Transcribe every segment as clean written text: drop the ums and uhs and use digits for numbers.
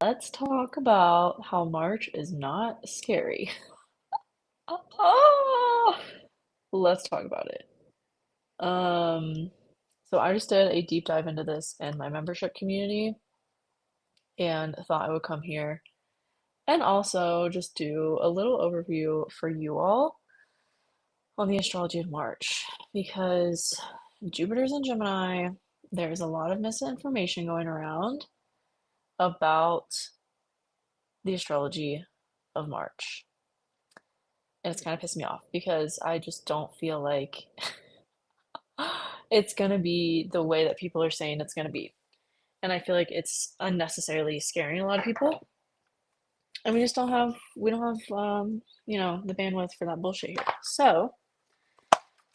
let's talk about how March is not scary. Ah, let's talk about it. Um, so I just did a deep dive into this in my membership community and thought I would come here and also just do a little overview for you all on the astrology of March because Jupiter's in Gemini. There's a lot of misinformation going around about the astrology of March. And it's kind of pissed me off because I just don't feel like it's gonna be the way that people are saying it's gonna be. And I feel like it's unnecessarily scaring a lot of people. And we don't have the bandwidth for that bullshit here. So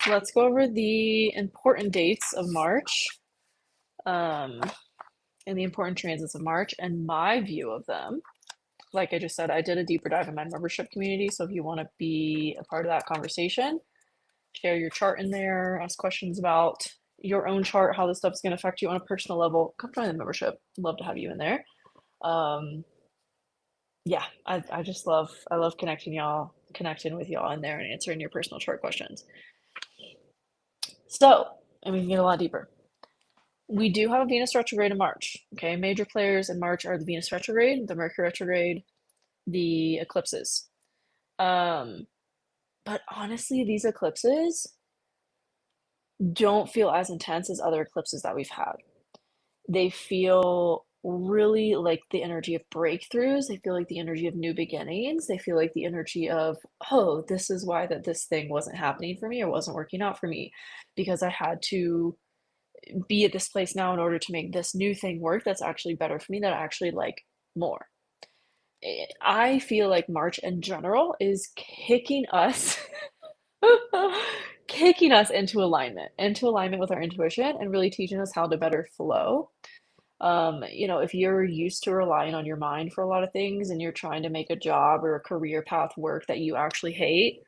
let's go over the important dates of March, um, and the important transits of March and my view of them. Like I just said, I did a deeper dive in my membership community. So if you want to be a part of that conversation, share your chart in there, ask questions about your own chart, how this stuff's going to affect you on a personal level, come join the membership. Love to have you in there. Um, yeah, I love connecting with y'all in there and answering your personal chart questions. So, and we can get a lot deeper. We do have a Venus retrograde in March. Okay, major players in March are the Venus retrograde, the Mercury retrograde, the eclipses. Um, but honestly, these eclipses don't feel as intense as other eclipses that we've had. They feel really like the energy of breakthroughs. They feel like the energy of new beginnings. They feel like the energy of, oh, this is why that this thing wasn't happening for me or wasn't working out for me because I had to be at this place now in order to make this new thing work that's actually better for me, that I actually like more. I feel like March in general is kicking us kicking us into alignment with our intuition and really teaching us how to better flow. If you're used to relying on your mind for a lot of things and you're trying to make a job or a career path work that you actually hate,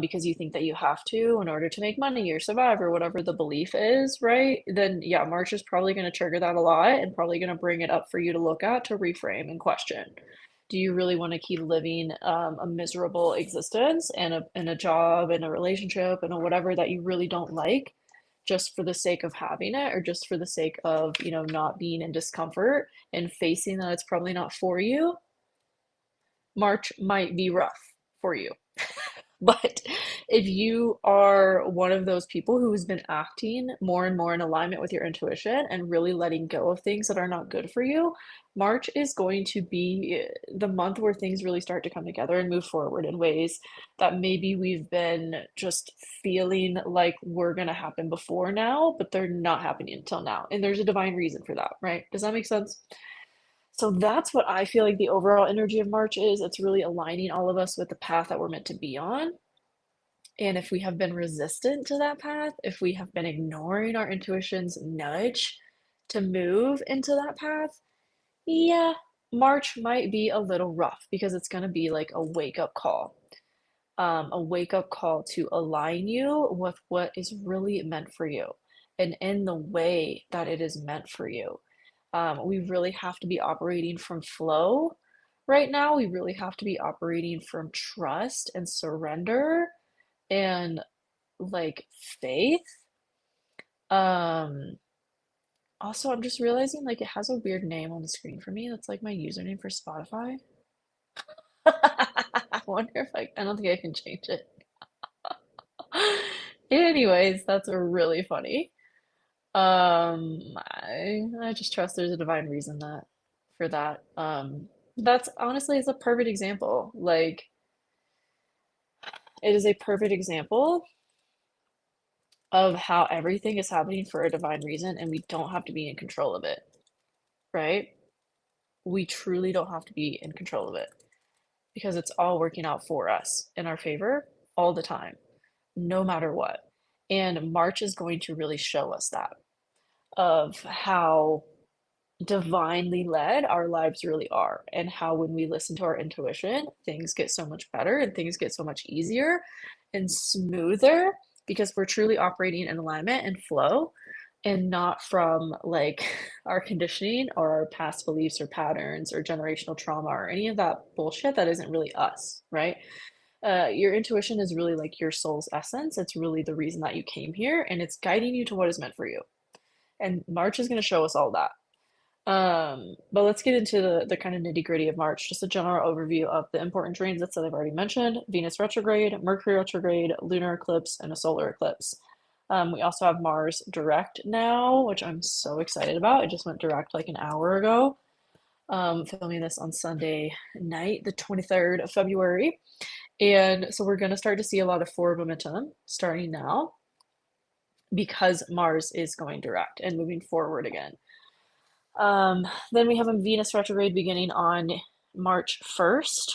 because you think that you have to in order to make money or survive or whatever the belief is, right? Then yeah, March is probably going to trigger that a lot and probably going to bring it up for you to look at, to reframe and question. Do you really want to keep living a miserable existence and a job and a relationship and a whatever that you really don't like just for the sake of having it or just for the sake of, not being in discomfort and facing that it's probably not for you? March might be rough for you. But if you are one of those people who's been acting more and more in alignment with your intuition and really letting go of things that are not good for you, March is going to be the month where things really start to come together and move forward in ways that maybe we've been just feeling like we're going to happen before now, but they're not happening until now. And there's a divine reason for that, right? Does that make sense? So that's what I feel like the overall energy of March is. It's really aligning all of us with the path that we're meant to be on. And if we have been resistant to that path, if we have been ignoring our intuition's nudge to move into that path, yeah, March might be a little rough because it's going to be like a wake-up call. A wake-up call to align you with what is really meant for you and in the way that it is meant for you. We really have to be operating from flow right now. We really have to be operating from trust and surrender and like faith. Um, Also, I'm just realizing like it has a weird name on the screen for me. That's like my username for Spotify. I wonder if I don't think I can change it. Anyways, that's really funny. I just trust there's a divine reason that for that. That's honestly is a perfect example. Like it is a perfect example of how everything is happening for a divine reason and we don't have to be in control of it, right? We truly don't have to be in control of it because it's all working out for us in our favor all the time, no matter what. And March is going to really show us that of how divinely led our lives really are, and how when we listen to our intuition, things get so much better and things get so much easier and smoother because we're truly operating in alignment and flow. and not from like our conditioning or our past beliefs or patterns or generational trauma or any of that bullshit that isn't really us, right? Your intuition is really like your soul's essence. It's really the reason that you came here, and it's guiding you to what is meant for you. And March is going to show us all that. But let's get into the kind of nitty-gritty of March. Just a general overview of the important transits that I've already mentioned: Venus retrograde, Mercury retrograde, lunar eclipse, and a solar eclipse. We also have Mars direct now, which I'm so excited about. It just went direct like an hour ago. Filming this on Sunday night, the 23rd of February. And so we're going to start to see a lot of forward momentum starting now because Mars is going direct and moving forward again. Then we have a Venus retrograde beginning on March 1st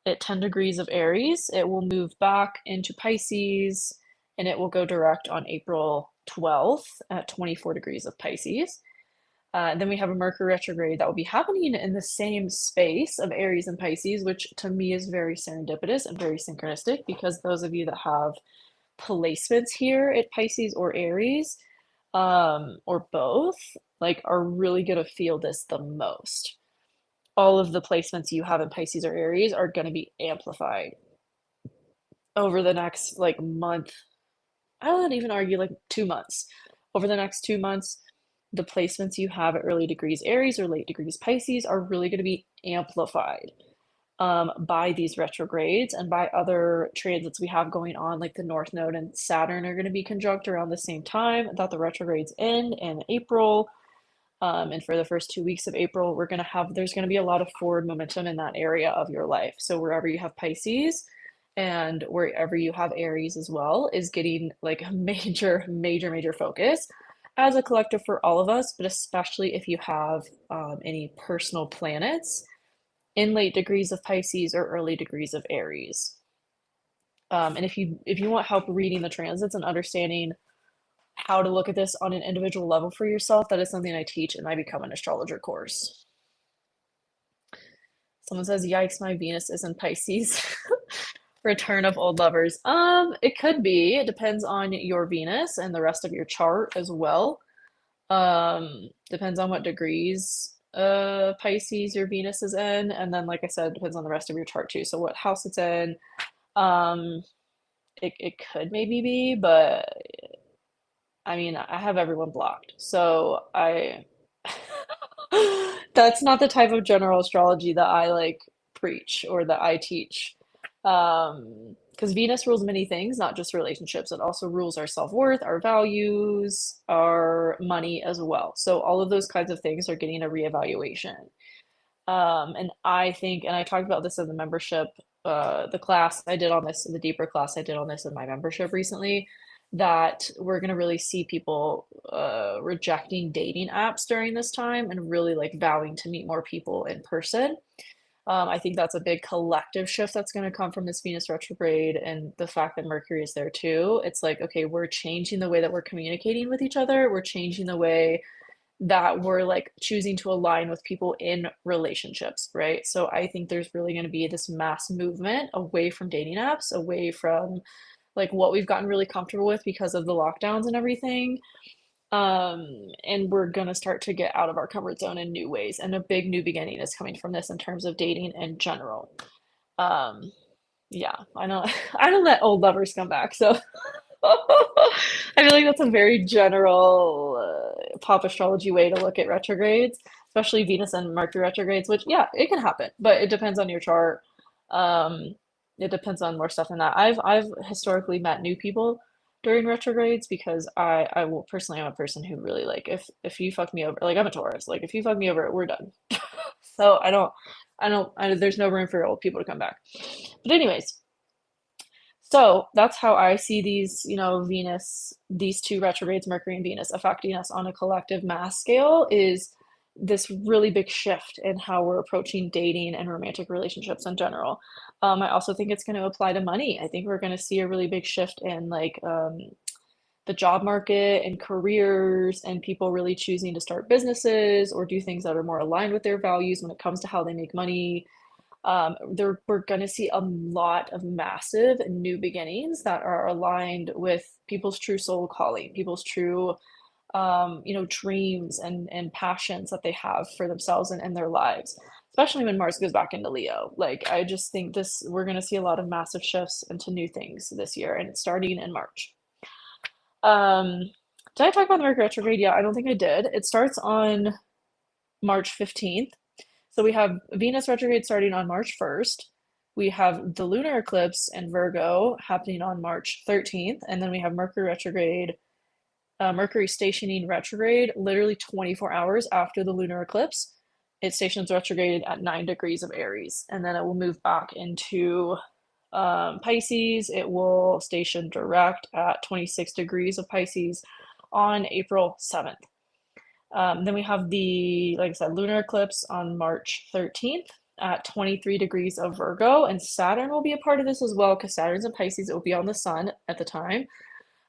at 10 degrees of Aries. It will move back into Pisces and it will go direct on April 12th at 24 degrees of Pisces. Then we have a Mercury retrograde that will be happening in the same space of Aries and Pisces, which to me is very serendipitous and very synchronistic because those of you that have placements here at Pisces or Aries, or both, like are really going to feel this the most. All of the placements you have in Pisces or Aries are going to be amplified over the next like month. I would even argue like 2 months. Over the next 2 months, the placements you have at early degrees Aries or late degrees Pisces are really going to be amplified by these retrogrades and by other transits we have going on, like the North Node and Saturn are going to be conjunct around the same time that the retrogrades end in April. And for the first 2 weeks of April, there's going to be a lot of forward momentum in that area of your life. So wherever you have Pisces and wherever you have Aries as well is getting like a major, major, major focus as a collective for all of us, but especially if you have any personal planets in late degrees of Pisces or early degrees of Aries. And if you want help reading the transits and understanding how to look at this on an individual level for yourself, that is something I teach in my Become an Astrologer course. Someone says, "Yikes, my Venus is in Pisces." Return of old lovers. It could be. It depends on your Venus and the rest of your chart as well. Depends on what degrees Pisces your Venus is in, and then like I said, it depends on the rest of your chart too. So what house it's in. Um, it could maybe be, but I mean, I have everyone blocked. So I that's not the type of general astrology that I like preach or that I teach. Because Venus rules many things, not just relationships. It also rules our self-worth, our values, our money as well. So all of those kinds of things are getting a reevaluation. And I think, and I talked about this in the membership, the class I did on this, the deeper class I did on this in my membership recently, that we're going to really see people rejecting dating apps during this time and really like vowing to meet more people in person. I think that's a big collective shift that's going to come from this Venus retrograde and the fact that Mercury is there too. It's like, okay, we're changing the way that we're communicating with each other. We're changing the way that we're like choosing to align with people in relationships, right? So I think there's really going to be this mass movement away from dating apps, away from like what we've gotten really comfortable with because of the lockdowns and everything. And we're gonna start to get out of our comfort zone in new ways. And a big new beginning is coming from this in terms of dating in general. Um, yeah, I know I don't let old lovers come back, so I feel like that's a very general pop astrology way to look at retrogrades, especially Venus and Mercury retrogrades, which yeah, it can happen, but it depends on your chart. Um, it depends on more stuff than that. I've historically met new people during retrogrades because I will personally I'm a person who really like if you fuck me over, like I'm a Taurus, like if you fuck me over, we're done. So there's no room for old people to come back. But anyways, so that's how I see these, these two retrogrades, Mercury and Venus, affecting us on a collective mass scale is this really big shift in how we're approaching dating and romantic relationships in general. I also think it's going to apply to money. I think we're going to see a really big shift in like the job market and careers and people really choosing to start businesses or do things that are more aligned with their values when it comes to how they make money. We're going to see a lot of massive new beginnings that are aligned with people's true soul calling, people's true dreams and passions that they have for themselves and their lives, especially when Mars goes back into Leo. Like, I just think we're going to see a lot of massive shifts into new things this year, and it's starting in March. Um, did I talk about the Mercury retrograde? Yeah, I don't think I did. It starts on March 15th. So we have Venus retrograde starting on March 1st. We have the lunar eclipse in Virgo happening on March 13th. And then we have Mercury retrograde, Mercury stationing retrograde literally 24 hours after the lunar eclipse. It stations retrograde at 9 degrees of Aries. And then it will move back into Pisces. It will station direct at 26 degrees of Pisces on April 7th. Then we have like I said, lunar eclipse on March 13th at 23 degrees of Virgo, and Saturn will be a part of this as well because Saturn's in Pisces. It will be on the sun at the time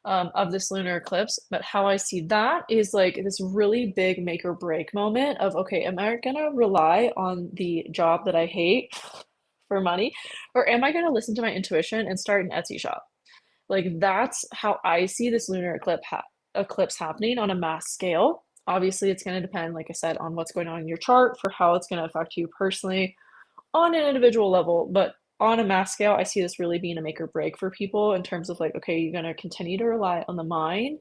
of this lunar eclipse. But how I see that is like this really big make or break moment of, okay, am I gonna rely on the job that I hate for money, or am I gonna listen to my intuition and start an Etsy shop? Like, that's how I see this lunar eclipse happening on a mass scale. Obviously, it's going to depend, like I said, on what's going on in your chart for how it's going to affect you personally on an individual level. But on a mass scale, I see this really being a make or break for people in terms of like, okay, you're going to continue to rely on the mind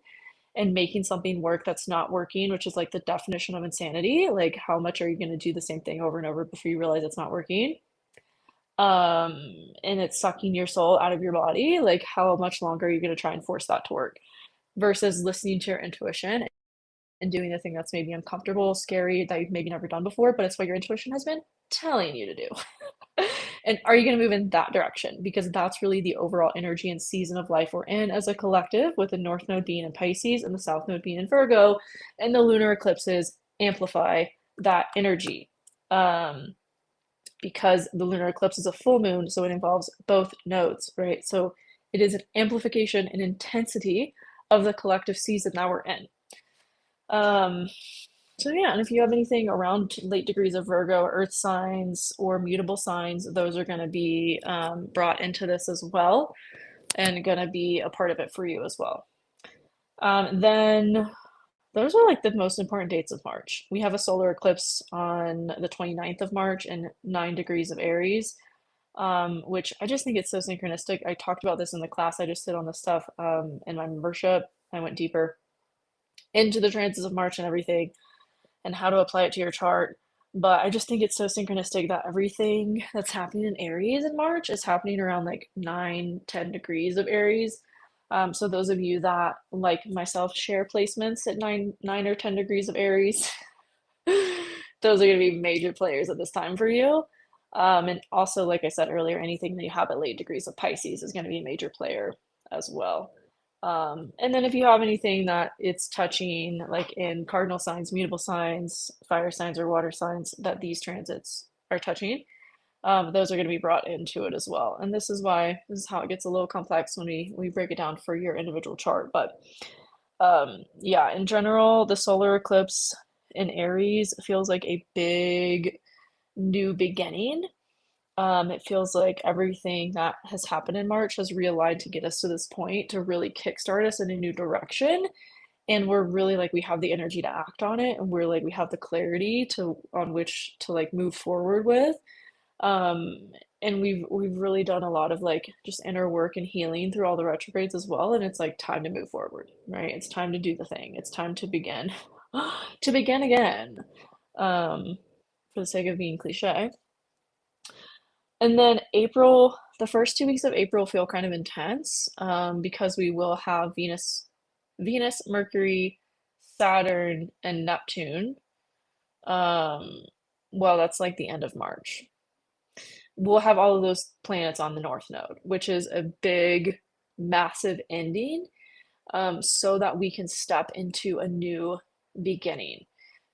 and making something work that's not working, which is like the definition of insanity. Like, how much are you going to do the same thing over and over before you realize it's not working? um and it's sucking your soul out of your body. Like, how much longer are you going to try and force that to work versus listening to your intuition and doing the thing that's maybe uncomfortable, scary, that you've maybe never done before, but it's what your intuition has been telling you to do. And are you going to move in that direction? Because that's really the overall energy and season of life we're in as a collective, with the North Node being in Pisces and the South Node being in Virgo, and the lunar eclipses amplify that energy. Because the lunar eclipse is a full moon, so it involves both nodes, right? So it is an amplification and intensity of the collective season that we're in. Um, so yeah, and if you have anything around late degrees of Virgo, earth signs, or mutable signs, those are going to be brought into this as well, and going to be a part of it for you as well. Then those are like the most important dates of March. We have a solar eclipse on the 29th of March and 9 degrees of Aries, which I just think it's so synchronistic. I talked about this in the class I just did on this stuff in my membership. I went deeper into the transits of March and everything and how to apply it to your chart. But I just think it's so synchronistic that everything that's happening in Aries in March is happening around like 9, 10 degrees of Aries. So those of you that, like myself, share placements at 9 or 10 degrees of Aries, those are going to be major players at this time for you. And also, like I said earlier, anything that you have at late degrees of Pisces is going to be a major player as well. And then if you have anything that it's touching, like in cardinal signs, mutable signs, fire signs, or water signs that these transits are touching, those are going to be brought into it as well. And this is how it gets a little complex when we break it down for your individual chart. But yeah, in general, the solar eclipse in Aries feels like a big new beginning. It feels like everything that has happened in March has realigned to get us to this point to really kickstart us in a new direction. And we're really like, we have the energy to act on it, and we're like, we have the clarity on which to like move forward with. Um, and we've really done a lot of like just inner work and healing through all the retrogrades as well. And it's like time to move forward, right? It's time to do the thing. It's time to begin, to begin again, for the sake of being cliche. And then the first 2 weeks of April feel kind of intense, because we will have Venus, Mercury, Saturn, and Neptune. Um, well, that's like the end of March. We'll have all of those planets on the North Node, which is a big, massive ending, so that we can step into a new beginning.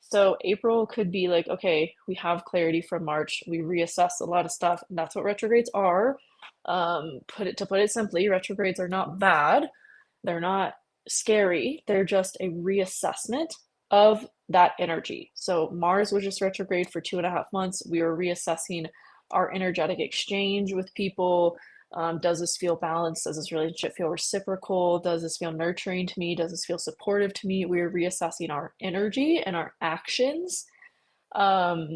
So April could be like, okay, we have clarity from March. We reassess a lot of stuff, and that's what retrogrades are. To put it simply, retrogrades are not bad. They're not scary. They're just a reassessment of that energy. So Mars was just retrograde for 2.5 months. We were reassessing our energetic exchange with people, Does this feel balanced? Does this relationship feel reciprocal? Does this feel nurturing to me? Does this feel supportive to me? We're reassessing our energy and our actions. Um,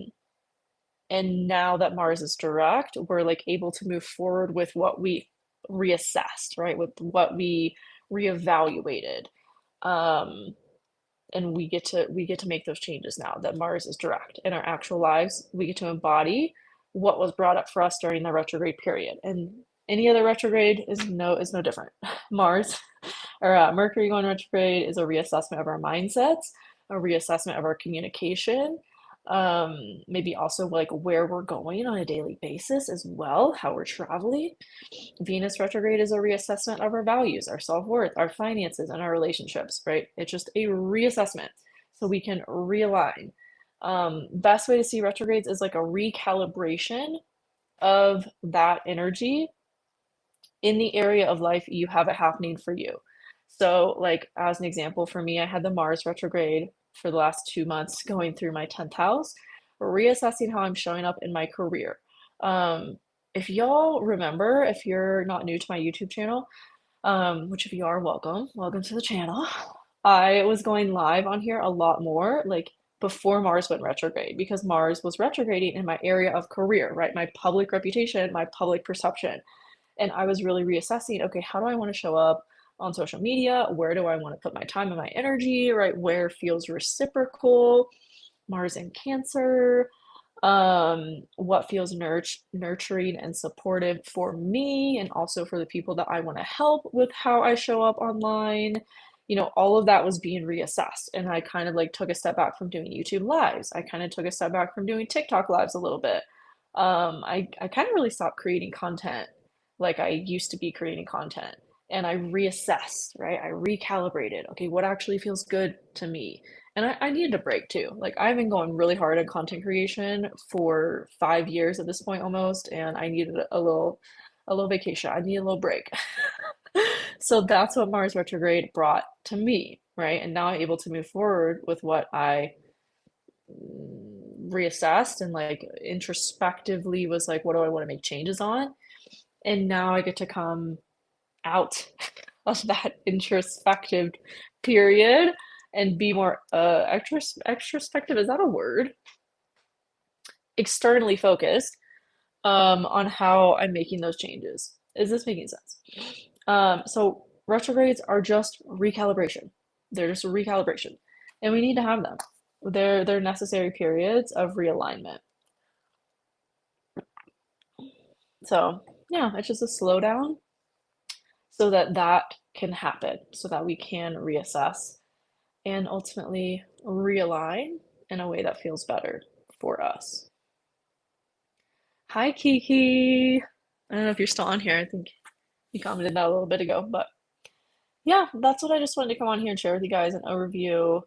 and now that Mars is direct, we're like able to move forward with what we reassessed, right? With what we reevaluated. Um, and we get to make those changes now that Mars is direct in our actual lives. We get to embody what was brought up for us during the retrograde period, and any other retrograde is no different. Mars or Mercury going retrograde is a reassessment of our mindsets, a reassessment of our communication, maybe also like where we're going on a daily basis as well, how we're traveling. Venus retrograde is a reassessment of our values, our self-worth, our finances, and our relationships, right? It's just a reassessment so we can realign. Best way to see retrogrades is like a recalibration of that energy in the area of life you have it happening for you. So, like, as an example, for me, I had the Mars retrograde for the last 2 months going through my 10th house, reassessing how I'm showing up in my career. Um, if y'all remember, if you're not new to my YouTube channel, which if you are, welcome to the channel. I was going live on here a lot more, like before Mars went retrograde, because Mars was retrograding in my area of career, right? My public reputation, my public perception. And I was really reassessing, okay, how do I want to show up on social media? Where do I want to put my time and my energy, right? Where feels reciprocal? Mars in Cancer. What feels nurturing and supportive for me and also for the people that I want to help with how I show up online. All of that was being reassessed. And I kind of like took a step back from doing YouTube lives. I kind of took a step back from doing TikTok lives a little bit. I kind of really stopped creating content like I used to be creating content. And I reassessed, right? I recalibrated. Okay, what actually feels good to me? And I needed a break too. Like I've been going really hard at content creation for 5 years at this point almost, and I needed a little vacation. I need a little break. So that's what Mars retrograde brought to me, right? And now I'm able to move forward with what I reassessed and like introspectively was like, what do I want to make changes on? And now I get to come out of that introspective period and be more extrospective, is that a word? Externally focused on how I'm making those changes. Is this making sense? So retrogrades are just recalibration. They're just a recalibration, and we need to have them. They're necessary periods of realignment. So yeah, it's just a slowdown so that that can happen, so that we can reassess and ultimately realign in a way that feels better for us. Hi, Kiki. I don't know if you're still on here. I think you commented that a little bit ago, but yeah, that's what I just wanted to come on here and share with you guys an overview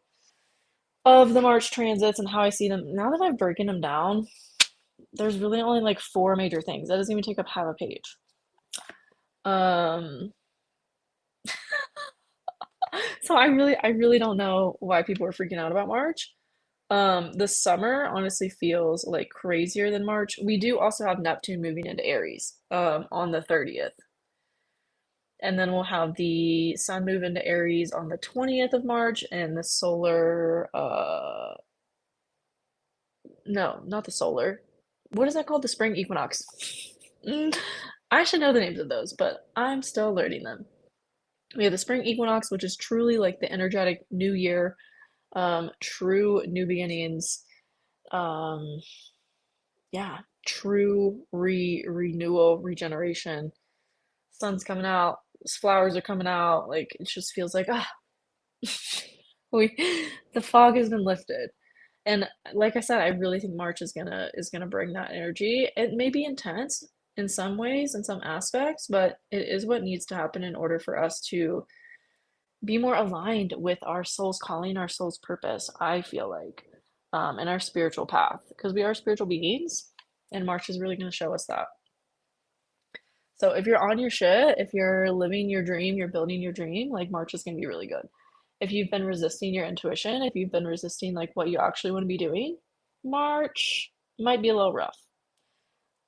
of the March transits and how I see them. Now that I've broken them down, there's really only like four major things. That doesn't even take up half a page. Um, so I really don't know why people are freaking out about March. The summer honestly feels like crazier than March. We do also have Neptune moving into Aries, on the 30th. And then we'll have the sun move into Aries on the 20th of March and the solar, no, not the solar. What is that called? The spring equinox. Mm, I should know the names of those, but I'm still learning them. We have the spring equinox, which is truly like the energetic new year, true new beginnings, um, yeah, true renewal, regeneration. Sun's coming out, flowers are coming out, like it just feels like we the fog has been lifted. And like I said, I really think March is gonna bring that energy. It may be intense in some ways, in some aspects, but it is what needs to happen in order for us to be more aligned with our soul's calling, our soul's purpose, I feel like, and our spiritual path, because we are spiritual beings, and March is really going to show us that. So if you're on your shit, if you're living your dream, you're building your dream, like March is going to be really good. If you've been resisting your intuition, if you've been resisting like what you actually want to be doing, March might be a little rough.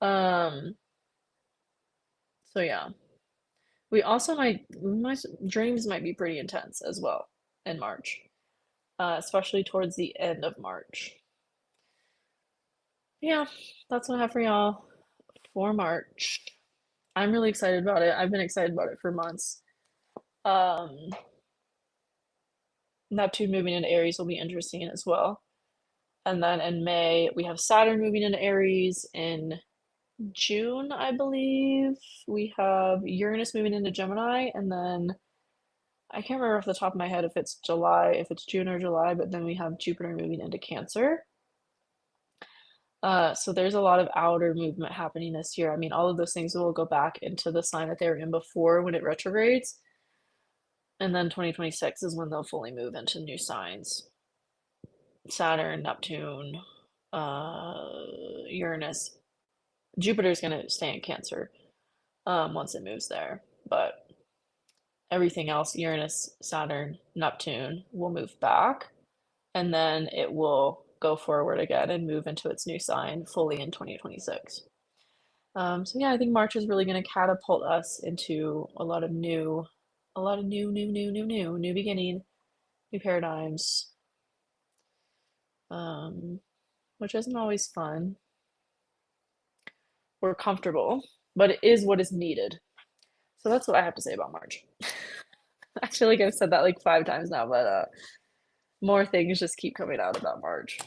Um, So yeah, we also my dreams might be pretty intense as well in March, especially towards the end of March. Yeah, that's what I have for y'all for March. I'm really excited about it. I've been excited about it for months. Um, Neptune moving into Aries will be interesting as well. And then in May, we have Saturn moving into Aries. In June, I believe, we have Uranus moving into Gemini. And then I can't remember off the top of my head if it's July, if it's June or July, but then we have Jupiter moving into Cancer. So there's a lot of outer movement happening this year. I mean, all of those things will go back into the sign that they were in before when it retrogrades. And then 2026 is when they'll fully move into new signs. Saturn, Neptune, Uranus. Jupiter's going to stay in Cancer once it moves there. But everything else, Uranus, Saturn, Neptune, will move back. And then it will go forward again and move into its new sign fully in 2026. So yeah, I think March is really going to catapult us into a lot of new beginning, new paradigms, um, which isn't always fun or comfortable, but it is what is needed. So that's what I have to say about March. I feel like I've said that like 5 times now, but more things just keep coming out about March.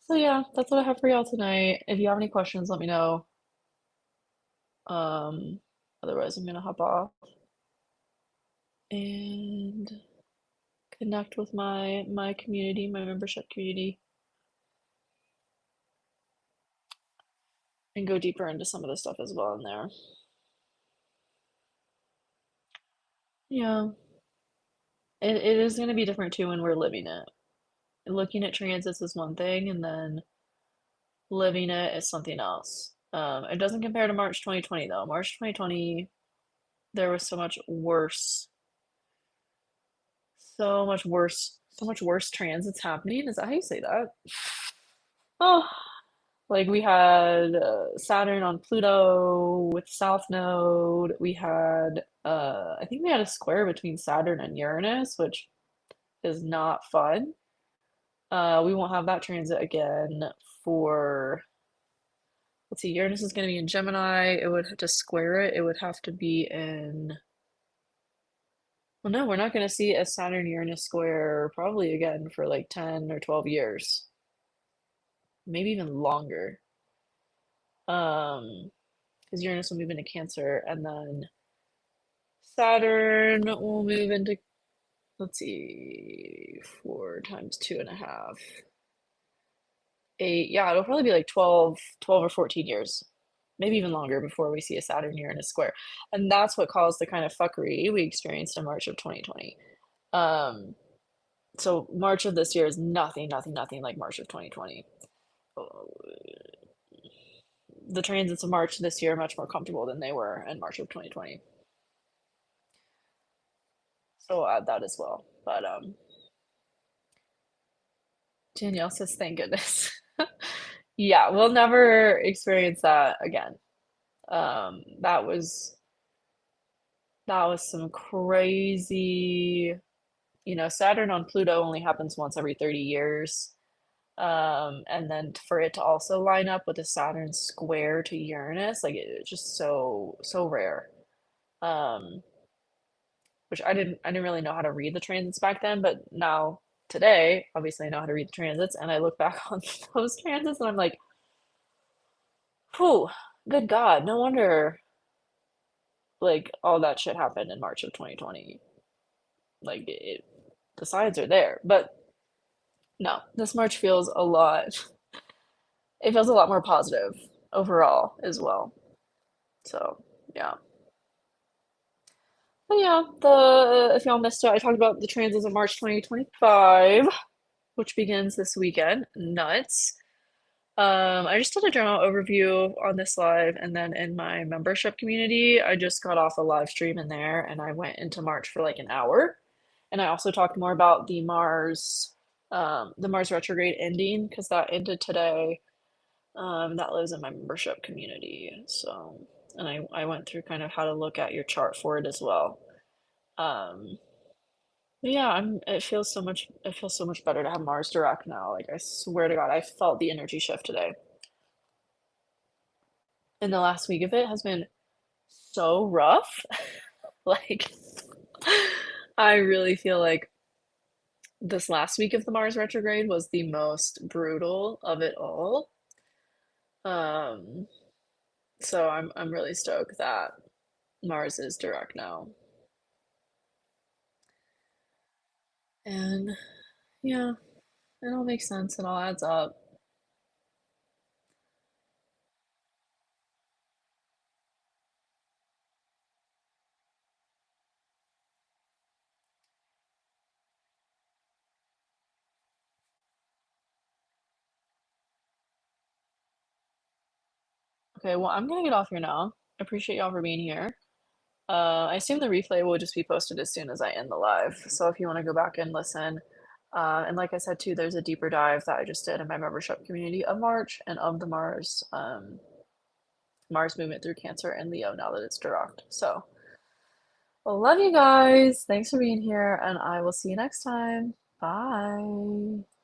So yeah, that's what I have for y'all tonight. If you have any questions, let me know. Um, Otherwise, I'm gonna hop off and connect with my community, my membership community, and go deeper into some of the stuff as well in there. Yeah, it is gonna be different too when we're living it. Looking at transits is one thing, and then living it is something else. It doesn't compare to March 2020 though. March 2020, there was so much worse transits happening. Is that how you say that? Oh, like we had Saturn on Pluto with South Node. We had, I think we had a square between Saturn and Uranus, which is not fun. We won't have that transit again for, let's see, Uranus is going to be in Gemini. It would have to square it. It would have to be in, well, no, we're not going to see a Saturn Uranus square probably again for like 10 or 12 years, maybe even longer. Because Uranus will move into Cancer, and then Saturn will move into, let's see, 4 times 2.5, 8. Yeah, it'll probably be like 12 or 14 years, maybe even longer before we see a Saturn Uranus square. And that's what caused the kind of fuckery we experienced in March of 2020. Um, so March of this year is nothing like March of 2020. The transits of March this year are much more comfortable than they were in March of 2020. So I'll add that as well. But Danielle says, thank goodness. Yeah, we'll never experience that again. Um, that was that was some crazy, Saturn on Pluto only happens once every 30 years. And then for it to also line up with a Saturn square to Uranus, like it's just so rare. Um, which I didn't really know how to read the transits back then, but now today, obviously I know how to read the transits, and I look back on those transits and I'm like, whew, good God, no wonder like all that shit happened in March of 2020. Like the signs are there, but no, this March feels a lot. It feels a lot more positive overall as well. So yeah, but yeah, the if y'all missed it, I talked about the transits of March 2025, which begins this weekend. Nuts. I just did a general overview on this live, and then in my membership community, I just got off a live stream in there and I went into March for like an hour. And I also talked more about the Mars retrograde ending because that ended today. that lives in my membership community. So, and I went through kind of how to look at your chart for it as well. Um, but yeah, it feels so much better to have Mars direct now. Like I swear to God, I felt the energy shift today. And the last week of it has been so rough. Like I really feel like this last week of the Mars retrograde was the most brutal of it all. Um, so I'm really stoked that Mars is direct now. And yeah, it all makes sense. It all adds up. Okay, well, I'm gonna get off here now. I appreciate y'all for being here. I assume the replay will just be posted as soon as I end the live. So if you want to go back and listen, and like I said too, there's a deeper dive that I just did in my membership community of March and of the Mars movement through Cancer and Leo now that it's direct. So, well, love you guys. Thanks for being here, and I will see you next time. Bye.